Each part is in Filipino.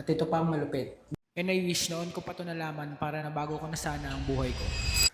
At ito pa ang malupit. And I wish noon ko pa ito nalaman para nabago ko na sana ang buhay ko.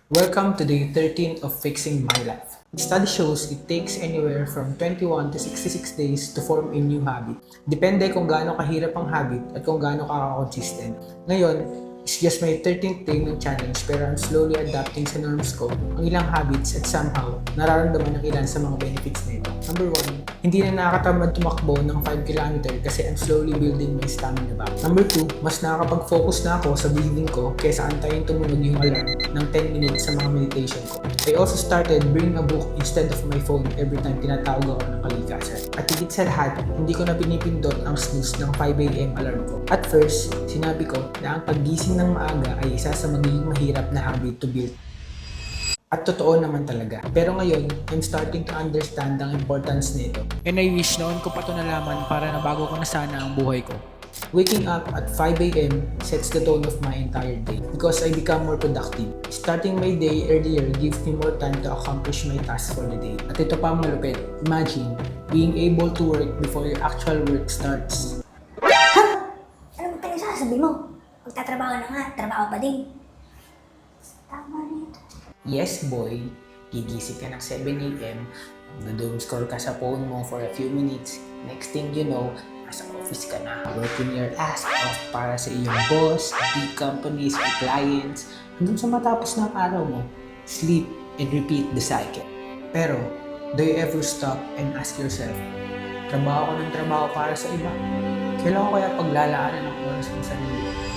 Welcome to day 13 of Fixing My Life. The study shows it takes anywhere from 21 to 66 days to form a new habit. Depende kung gaano kahirap ang habit at kung gaano ka-consistent. Ngayon, it's just my 13th day ng challenge pero I'm slowly adapting sa norms ko ang ilang habits at somehow nararamdaman ang ilan sa mga benefits nito. Number 1, hindi na nakakatamad tumakbo ng 5 km kasi I'm slowly building my stamina back. Number 2, mas nakakapag-focus na ako sa breathing ko kaysa antayin tumunog yung alarm ng 10 minutes sa mga meditation ko. I also started bringing a book instead of my phone every time tinatawag ako ng kalikasan. At higit sa lahat, hindi ko na pinipindot ang snooze ng 5 AM alarm ko. At first, sinabi ko na ang paggising ng maaga ay isa sa magiging mahirap na habit to build. At totoo naman talaga. Pero ngayon, I'm starting to understand ang importance nito. And I wish noon ko pa ito nalaman para nabago ko na sana ang buhay ko. Waking up at 5 AM sets the tone of my entire day because I become more productive. Starting my day earlier gives me more time to accomplish my tasks for the day. At ito pa ang malupit. Imagine being able to work before your actual work starts. Ano ba pinagsasabi mo? Magtatrabaho na nga, trabaho pa din. Tama nito. Yes, boy. Gigising ka ng 7 AM, doom scroll ka sa phone mo for a few minutes. Next thing you know, nasa office ka na, working your ass off para sa iyong boss, big companies, or clients. Hanggang sa matapos ng araw mo, sleep and repeat the cycle. Pero, do you ever stop and ask yourself, trabaho ko ng trabaho para sa iba? Kailan ko kaya paglalaanan ng oras ng sarili?